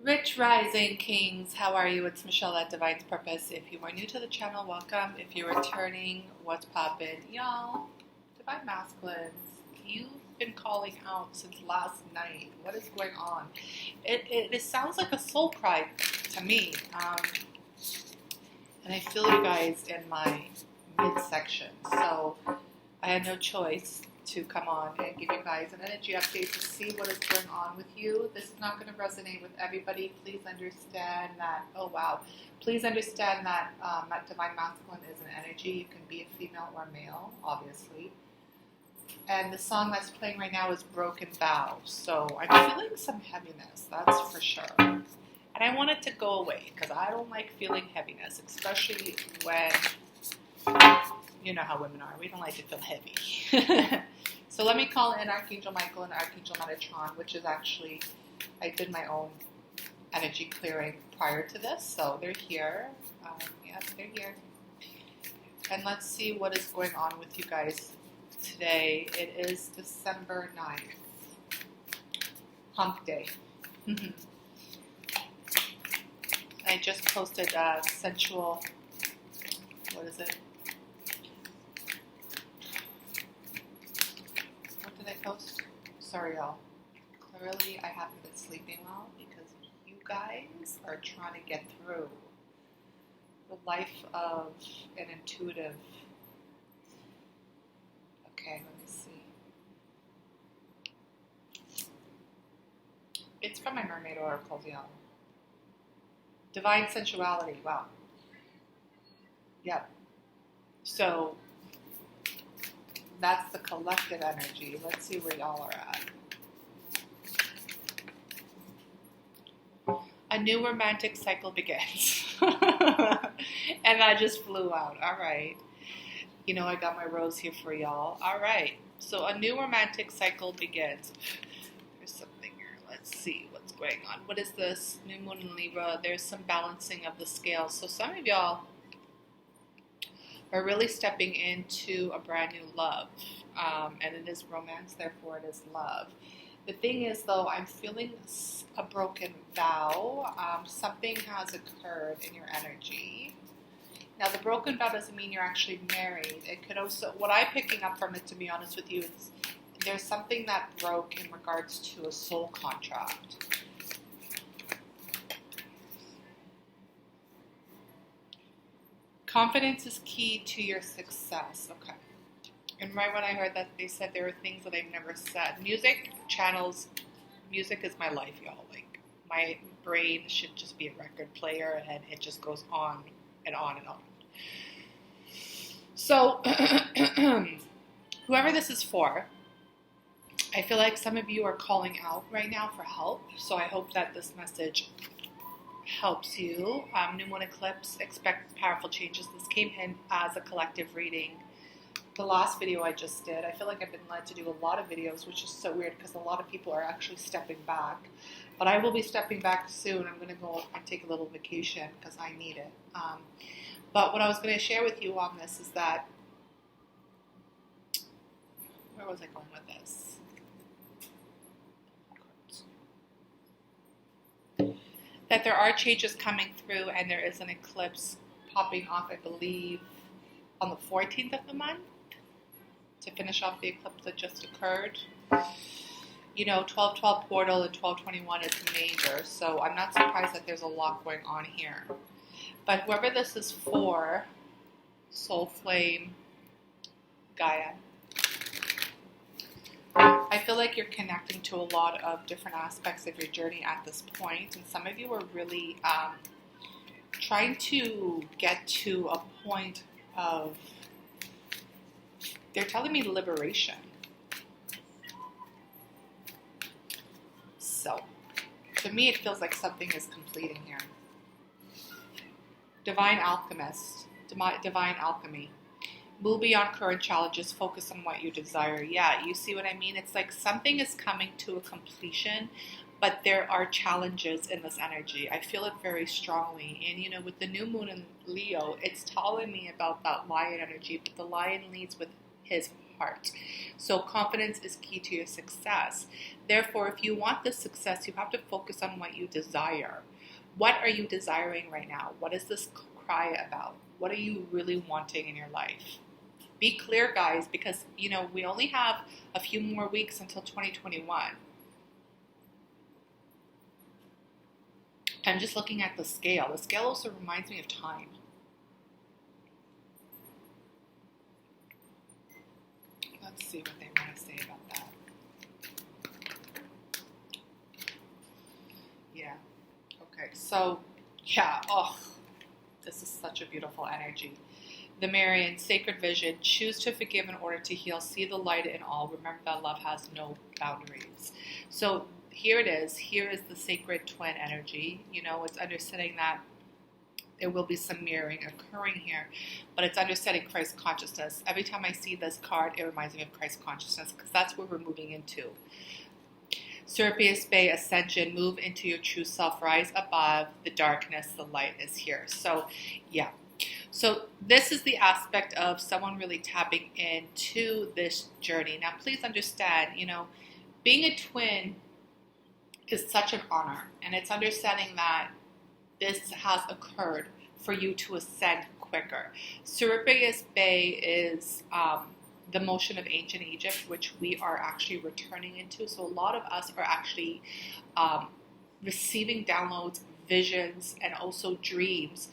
Rich Rising Kings, how are you? It's Michelle at Divine's Purpose. If you are new to the channel, welcome. If you're returning, what's poppin'? Y'all, Divine Masculines, you've been calling out since last night. What is going on? It sounds like a soul cry to me. And I feel you guys in my midsection. So I had no choice to come on and give you guys an energy update to see what is going on with you. This is not going to resonate with everybody. Please understand that, oh wow, please understand that Divine Masculine is an energy. You can be a female or male, obviously. And the song that's playing right now is Broken Vow. So I'm feeling some heaviness, that's for sure. And I want it to go away because I don't like feeling heaviness, especially when, you know how women are. We don't like to feel heavy. So let me call in Archangel Michael and Archangel Metatron, which is actually, I did my own energy clearing prior to this. So they're here. Yes, they're here. And let's see what is going on with you guys today. It is December 9th. Hump Day. I just posted sensual, what is it? What did I post? Sorry, y'all. Clearly, I haven't been sleeping well because you guys are trying to get through the life of an intuitive. Okay, let me see. It's from my mermaid oracle, y'all. Divine sensuality. Wow. Yep. So that's the collective energy. Let's see where y'all are at. A new romantic cycle begins. And that just flew out. All right. You know, I got my rose here for y'all. All right. So a new romantic cycle begins. There's something here. Let's see what's going on. What is this? New moon in Libra. There's some balancing of the scales. So some of y'all are really stepping into a brand new love. And it is romance, therefore it is love. The thing is, though, I'm feeling a broken vow. Something has occurred in your energy. Now, the broken vow doesn't mean you're actually married. It could also, what I'm picking up from it, to be honest with you, is there's something that broke in regards to a soul contract. Confidence is key to your success. Okay. And right when I heard that, they said there were things that I've never said. Music channels, music is my life, y'all. Like, my brain should just be a record player, and it just goes on and on and on. So, whoever this is for, I feel like some of you are calling out right now for help. So I hope that this message helps you. New moon eclipse, expect powerful changes. This came in as a collective reading. The last video I just did, I feel like I've been led to do a lot of videos, which is so weird because a lot of people are actually stepping back. But I will be stepping back soon. I'm going to go and take a little vacation because I need it. But what I was going to share with you on this is that, where was I going with this? That there are changes coming through, and there is an eclipse popping off, I believe, on the 14th of the month to finish off the eclipse that just occurred. You know, 12/12 portal and 12/21 is major, so I'm not surprised that there's a lot going on here. But whoever this is for, Soul Flame, Gaia, I feel like you're connecting to a lot of different aspects of your journey at this point, and some of you are really trying to get to a point of, they're telling me liberation. So, to me it feels like something is completing here. Divine alchemist, divine alchemy. Move beyond current challenges, focus on what you desire. Yeah, you see what I mean? It's like something is coming to a completion, but there are challenges in this energy. I feel it very strongly. And, you know, with the new moon in Leo, it's telling me about that lion energy, but the lion leads with his heart. So confidence is key to your success. Therefore, if you want this success, you have to focus on what you desire. What are you desiring right now? What is this cry about? What are you really wanting in your life? Be clear, guys, because, we only have a few more weeks until 2021. I'm just looking at the scale. The scale also reminds me of time. Let's see what they want to say about that. Yeah. Okay. So, yeah. Oh, this is such a beautiful energy. The Marian, sacred vision. Choose to forgive in order to heal. See the light in all. Remember that love has no boundaries. So here it is. Here is the sacred twin energy. It's understanding that there will be some mirroring occurring here, but it's understanding Christ consciousness. Every time I see this card, it reminds me of Christ consciousness because that's where we're moving into. Serapeus Bay Ascension, move into your true self, rise above the darkness, the light is here. So, yeah. So this is the aspect of someone really tapping into this journey. Now, please understand, being a twin is such an honor, and it's understanding that this has occurred for you to ascend quicker. Serapeus Bay is the motion of ancient Egypt, which we are actually returning into. So a lot of us are actually receiving downloads, visions, and also dreams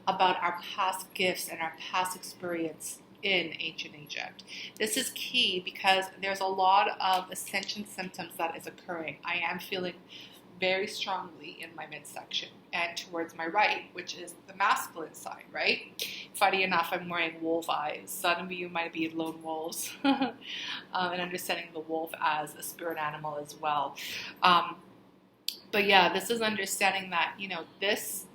about our past gifts and our past experience in ancient Egypt. This is key because there's a lot of ascension symptoms that is occurring. I am feeling very strongly in my midsection and towards my right, which is the masculine side, right? Funny enough, I'm wearing wolf eyes. Some of you might be lone wolves and understanding the wolf as a spirit animal as well. But yeah, this is understanding that,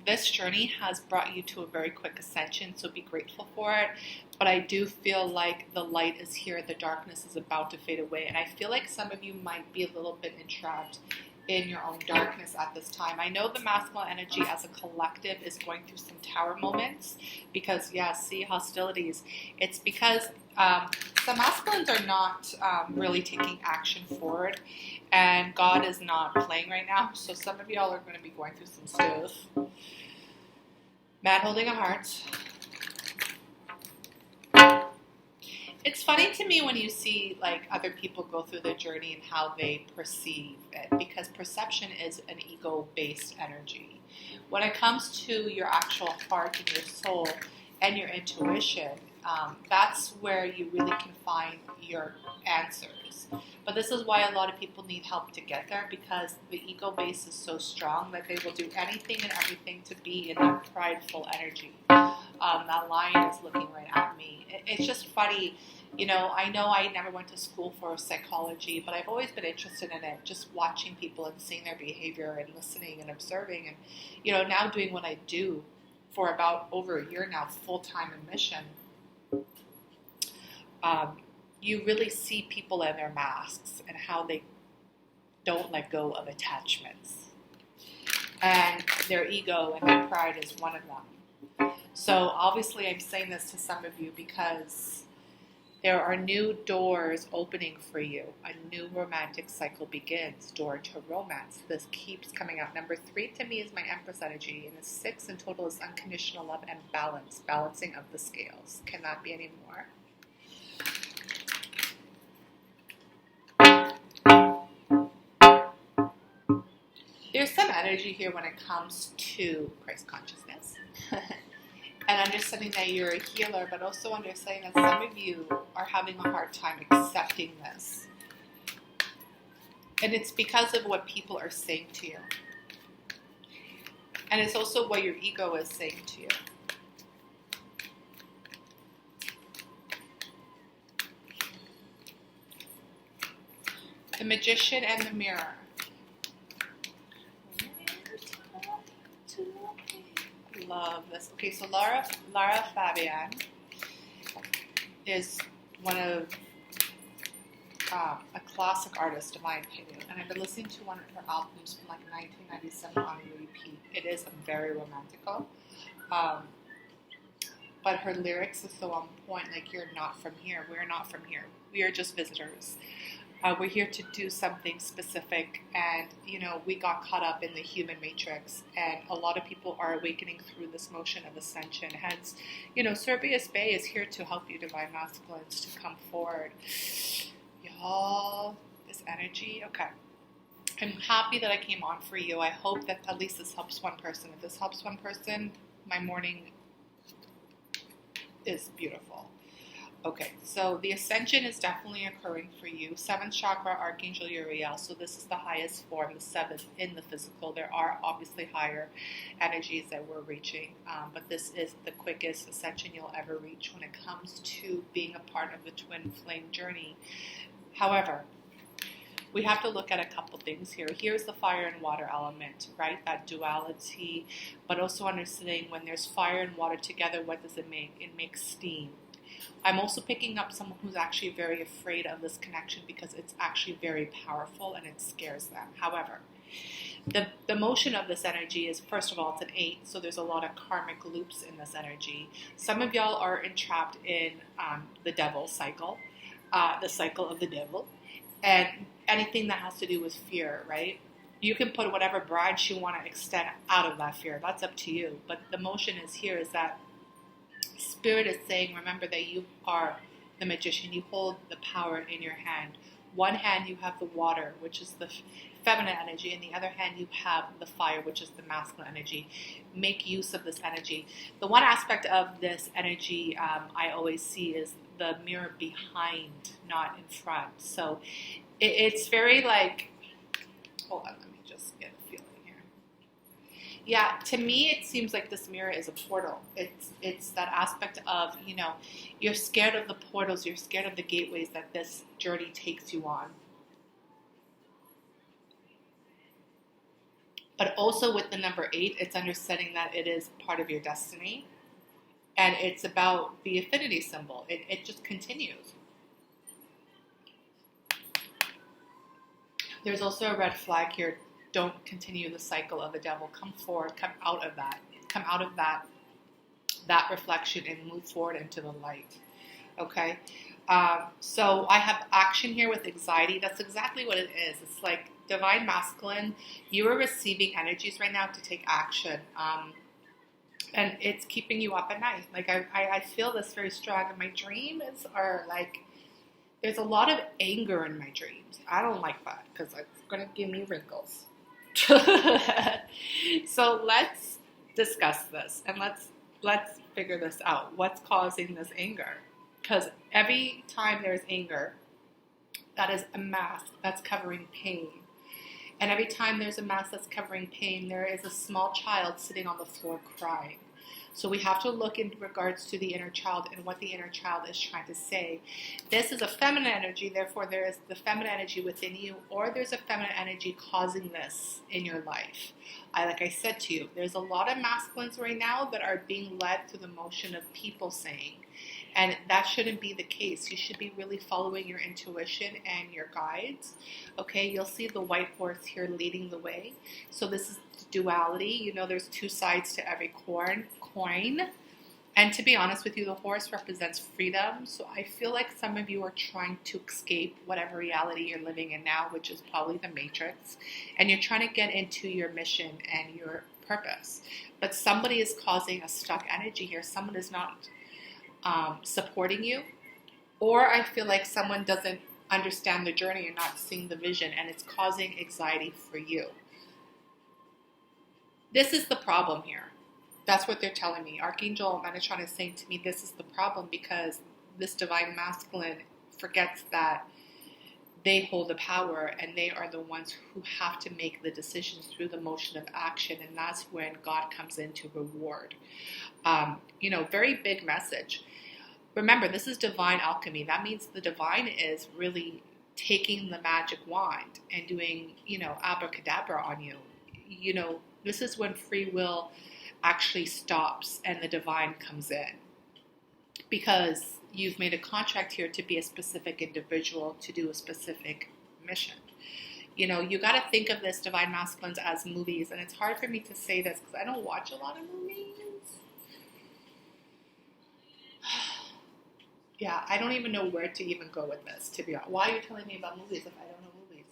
this journey has brought you to a very quick ascension, so be grateful for it. But I do feel like the light is here, the darkness is about to fade away. And I feel like some of you might be a little bit entrapped in your own darkness at this time. I know the masculine energy as a collective is going through some tower moments because, see, hostilities. It's because some masculines are not really taking action forward, and God is not playing right now. So some of y'all are going to be going through some stuff. Man holding a heart. It's funny to me when you see like other people go through their journey and how they perceive it, because perception is an ego-based energy. When it comes to your actual heart and your soul and your intuition, that's where you really can find your answers. But this is why a lot of people need help to get there, because the ego base is so strong that they will do anything and everything to be in that prideful energy. That lion is looking right at me. It's just funny. I know I never went to school for psychology, but I've always been interested in it, just watching people and seeing their behavior and listening and observing. And, now doing what I do for about over a year now, full-time in mission, you really see people and their masks and how they don't let go of attachments. And their ego and their pride is one of them. So obviously I'm saying this to some of you because there are new doors opening for you. A new romantic cycle begins. Door to romance. This keeps coming out. Number 3 to me is my Empress energy. And the 6 in total is unconditional love and balance. Balancing of the scales. Cannot be any more. There's some energy here when it comes to Christ consciousness. And understanding that you're a healer, but also understanding that some of you are having a hard time accepting this. And it's because of what people are saying to you. And it's also what your ego is saying to you. The Magician and the Mirror. Love this. Okay, so Lara Fabian is one of a classic artist in my opinion, and I've been listening to one of her albums from like 1997 on repeat. It is very romantical. but her lyrics is so on point. Like, you're not from here. We're not from here. We are just visitors. We're here to do something specific, and we got caught up in the human matrix, and a lot of people are awakening through this motion of ascension. Hence, Serbius Bay is here to help you, divine masculines, to come forward. Y'all, this energy, okay. I'm happy that I came on for you. I hope that at least this helps one person. If this helps one person, my morning is beautiful. Okay, so the ascension is definitely occurring for you. 7th chakra, Archangel Uriel. So this is the highest form, the 7th in the physical. There are obviously higher energies that we're reaching, but this is the quickest ascension you'll ever reach when it comes to being a part of the twin flame journey. However, we have to look at a couple things here. Here's the fire and water element, right? That duality, but also understanding when there's fire and water together, what does it make? It makes steam. I'm also picking up someone who's actually very afraid of this connection because it's actually very powerful and it scares them. However, the motion of this energy is, first of all, it's an 8, so there's a lot of karmic loops in this energy. Some of y'all are entrapped in the devil cycle, the cycle of the devil, and anything that has to do with fear, right? You can put whatever branch you want to extend out of that fear. That's up to you. But the motion is here is that Spirit is saying, remember that you are the magician. You hold the power in your hand. One hand you have the water, which is the feminine energy, and the other hand you have the fire, which is the masculine energy. Make use of this energy. The one aspect of this energy I always see is the mirror behind, not in front. So it's very like, hold on, let me just get a feeling here. Yeah, to me it seems like this mirror is a portal. It's that aspect of, you're scared of the portals, you're scared of the gateways that this journey takes you on. But also with the number 8, it's understanding that it is part of your destiny. And it's about the affinity symbol. It just continues. There's also a red flag here. Don't continue the cycle of the devil. Come forward. Come out of that. Come out of that reflection and move forward into the light. Okay? So I have action here with anxiety. That's exactly what it is. It's like divine masculine. You are receiving energies right now to take action. And it's keeping you up at night. Like I feel this very strong. And my dreams are like, there's a lot of anger in my dreams. I don't like that because it's going to give me wrinkles. So let's discuss this and let's figure this out. What's causing this anger? Because every time there's anger, that is a mask that's covering pain. And every time there's a mask that's covering pain, there is a small child sitting on the floor crying. So we have to look in regards to the inner child and what the inner child is trying to say. This is a feminine energy, therefore there is the feminine energy within you, or there's a feminine energy causing this in your life. Like I said to you, there's a lot of masculines right now that are being led through the motion of people saying. And that shouldn't be the case. You should be really following your intuition and your guides. Okay, you'll see the white horse here leading the way. So this is duality. There's two sides to every coin. And to be honest with you, the horse represents freedom. So I feel like some of you are trying to escape whatever reality you're living in now, which is probably the matrix. And you're trying to get into your mission and your purpose. But somebody is causing a stuck energy here. Someone is not supporting you, or I feel like someone doesn't understand the journey and not seeing the vision, and it's causing anxiety for you. This is the problem here. That's what they're telling me. Archangel Metatron is saying to me, this is the problem, because this divine masculine forgets that they hold the power and they are the ones who have to make the decisions through the motion of action, and that's when God comes in to reward. Very big message. Remember, this is divine alchemy. That means the divine is really taking the magic wand and doing, abracadabra on you. This is when free will actually stops and the divine comes in. Because you've made a contract here to be a specific individual to do a specific mission. You got to think of this divine masculines as movies. And it's hard for me to say this because I don't watch a lot of movies. Yeah, I don't even know where to even go with this, to be honest. Why are you telling me about movies if I don't know movies?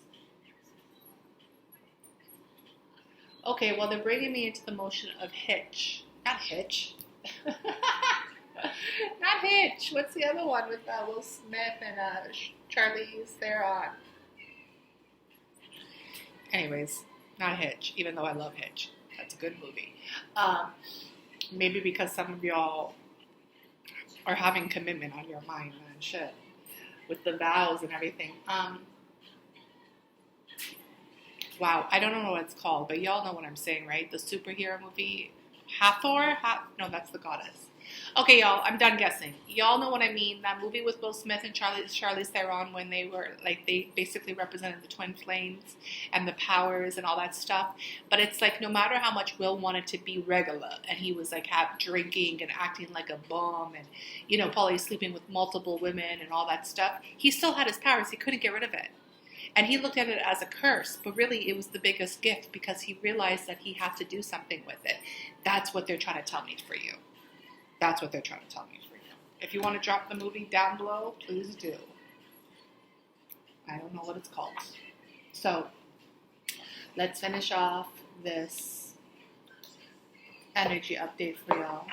Okay, well, they're bringing me into the motion of Hitch. Not Hitch. Not Hitch. What's the other one with Will Smith and Charlize Theron? Anyways, not Hitch, even though I love Hitch. That's a good movie. Maybe because some of y'all are having commitment on your mind, man, shit, with the vows and everything. Wow, I don't know what it's called, but y'all know what I'm saying, right? The superhero movie, Hathor? No, that's the goddess. Okay, y'all, I'm done guessing. Y'all know what I mean. That movie with Will Smith and Charlize Theron when they were, like, they basically represented the twin flames and the powers and all that stuff. But it's like no matter how much Will wanted to be regular and he was like drinking and acting like a bum and, you know, probably sleeping with multiple women and all that stuff, he still had his powers. He couldn't get rid of it. And he looked at it as a curse, but really it was the biggest gift because he realized that he had to do something with it. That's what they're trying to tell me for you. That's what they're trying to tell me for you. If you want to drop the movie down below, please do. I don't know what it's called. So, let's finish off this energy update for y'all.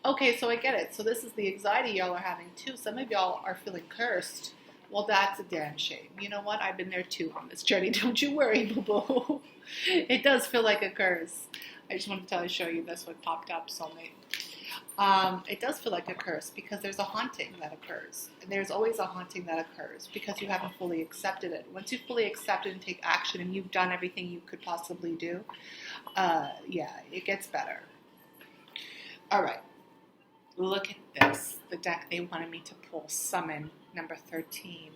Okay, so I get it. So this is the anxiety y'all are having too. Some of y'all are feeling cursed. Well, that's a damn shame. You know what? I've been there too on this journey. Don't you worry, boo-boo. It does feel like a curse. I just wanted to show you this what popped up, soulmate. It does feel like a curse because there's a haunting that occurs. And there's always a haunting that occurs because you haven't fully accepted it. Once you fully accept it and take action and you've done everything you could possibly do, yeah, it gets better. All right. Look at this. The deck they wanted me to pull, Summon, number 13.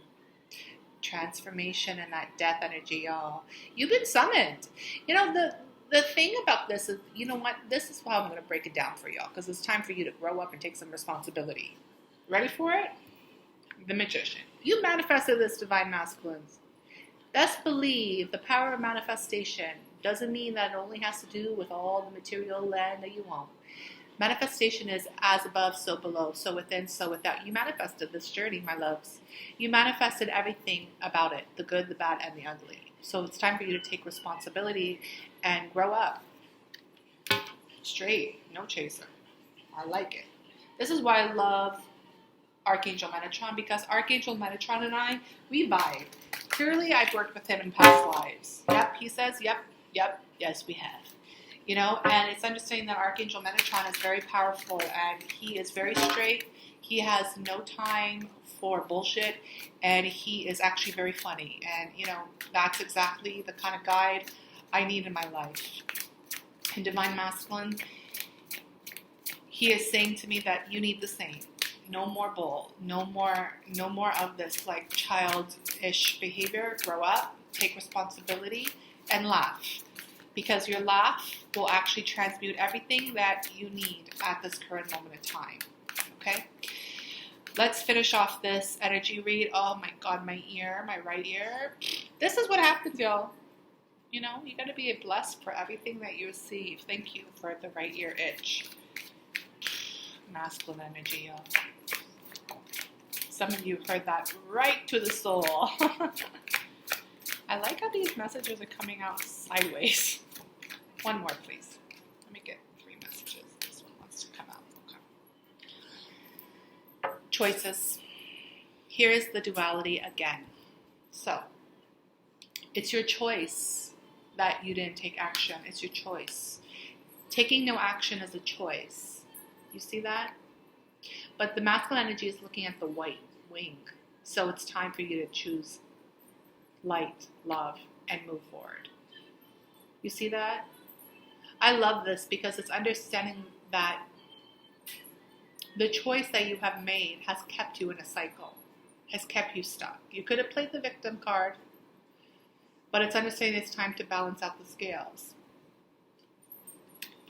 Transformation and that death energy, y'all. You've been summoned. You know, the thing about this is, you know what? This is how I'm going to break it down for y'all because it's time for you to grow up and take some responsibility. Ready for it? The Magician. You manifested this, divine masculines. Best believe the power of manifestation doesn't mean that it only has to do with all the material land that you want. Manifestation is as above, so below, so within, so without. You manifested this journey, my loves. You manifested everything about it, the good, the bad, and the ugly. So it's time for you to take responsibility and grow up. Straight, no chaser. I like it. This is why I love Archangel Metatron, because Archangel Metatron and I, we vibe. Clearly, I've worked with him in past lives. Yep, he says, yep, yes, we have. You know, and it's understanding that Archangel Metatron is very powerful and he is very straight. He has no time for bullshit and he is actually very funny. And, you know, that's exactly the kind of guide I need in my life. In Divine Masculine, he is saying to me that you need the same. No more bull. No more of this like childish behavior. Grow up, take responsibility, and laugh. Because your laugh will actually transmute everything that you need at this current moment of time. Okay? Let's finish off this energy read. Oh my God, my ear, my right ear. This is what happens, y'all. You know, you got to be blessed for everything that you receive. Thank you for the right ear itch. Masculine energy, y'all. Some of you heard that right to the soul. I like how these messages are coming out sideways. One more, please. Let me get 3 messages. This one wants to come out. Okay. Choices. Here is the duality again. So, it's your choice that you didn't take action. It's your choice. Taking no action is a choice. You see that? But the masculine energy is looking at the white wing. So it's time for you to choose light, love, and move forward. You see that? I love this because it's understanding that the choice that you have made has kept you in a cycle, has kept you stuck. You could have played the victim card, but it's understanding it's time to balance out the scales.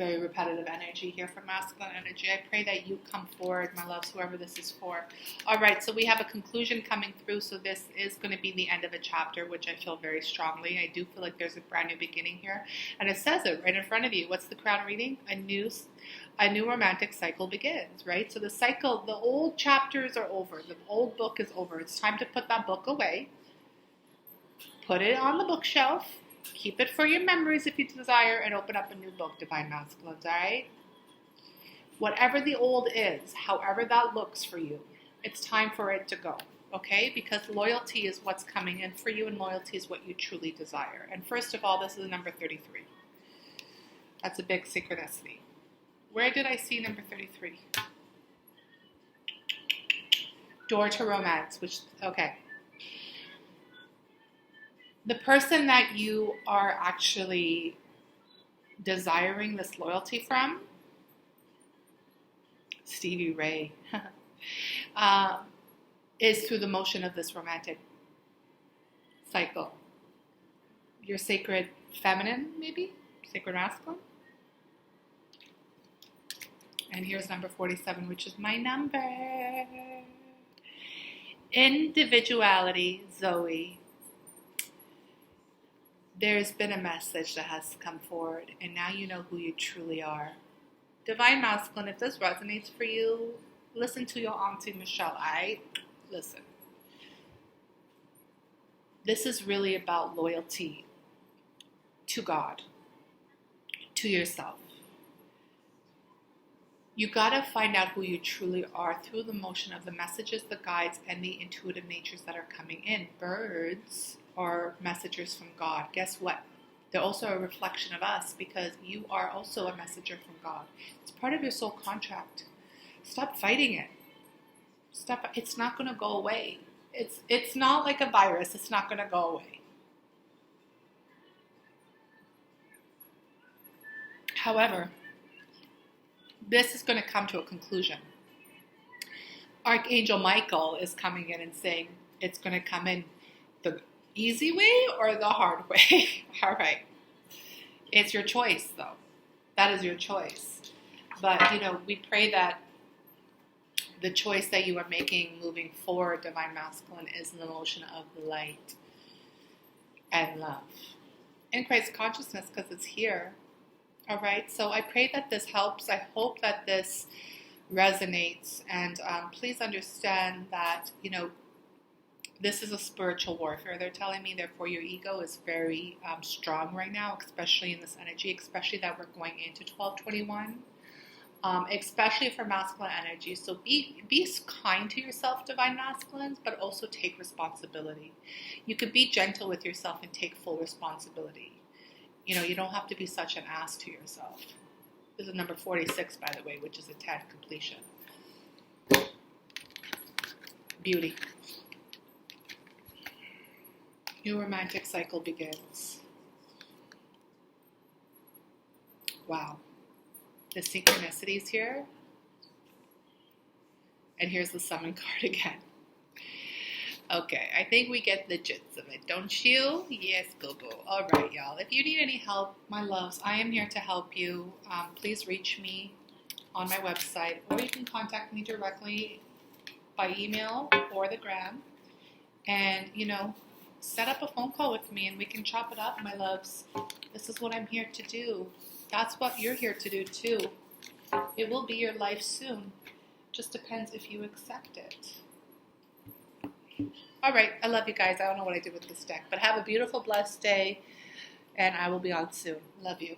very repetitive energy here for masculine energy. I pray that you come forward, my loves, whoever this is for. All right, so we have a conclusion coming through. So this is going to be the end of a chapter, which I feel very strongly. I do feel like there's a brand new beginning here. And it says it right in front of you. What's the crown reading? A new romantic cycle begins, right? So the cycle, the old chapters are over. The old book is over. It's time to put that book away. Put it on the bookshelf. Keep it for your memories if you desire, and open up a new book, Divine Masculines, all right? Whatever the old is, however that looks for you, it's time for it to go, okay? Because loyalty is what's coming in for you, and loyalty is what you truly desire. And first of all, this is number 33. That's a big synchronicity. Where did I see number 33? Door to romance, which, okay. The person that you are actually desiring this loyalty from, Stevie Ray, is through the motion of this romantic cycle. Your sacred feminine, maybe? Sacred masculine? And here's number 47, which is my number. Individuality, Zoe. There's been a message that has come forward, and now you know who you truly are. Divine Masculine, if this resonates for you, listen to your Auntie Michelle. Listen. This is really about loyalty to God, to yourself. You got to find out who you truly are through the motion of the messages, the guides, and the intuitive natures that are coming in. Birds are messengers from God. Guess what? They're also a reflection of us, because you are also a messenger from God. It's part of your soul contract. Stop fighting it. It's not going to go away. It's not like a virus. It's not going to go away. However, this is going to come to a conclusion. Archangel Michael is coming in and saying it's going to come in the easy way or the hard way. All right. It's your choice, though. That is your choice. But, we pray that the choice that you are making moving forward, Divine Masculine, is in the motion of light and love. In Christ consciousness, because it's here. All right. So I pray that this helps. I hope that this resonates. And please understand that, this is a spiritual warfare. They're telling me, therefore, your ego is very strong right now, especially in this energy, especially that we're going into 1221, especially for masculine energy. So be kind to yourself, Divine Masculines, but also take responsibility. You could be gentle with yourself and take full responsibility. You don't have to be such an ass to yourself. This is number 46, by the way, which is a 10 completion. Beauty. New romantic cycle begins. Wow. The synchronicities here. And here's the summon card again. Okay, I think we get the gist of it, don't you? Yes, boo-boo. All right, y'all. If you need any help, my loves, I am here to help you. Please reach me on my website, or you can contact me directly by email or the gram. And, set up a phone call with me and we can chop it up, my loves. This is what I'm here to do. That's what you're here to do, too. It will be your life soon. Just depends if you accept it. All right. I love you guys. I don't know what I did with this deck, but have a beautiful, blessed day, and I will be on soon. Love you.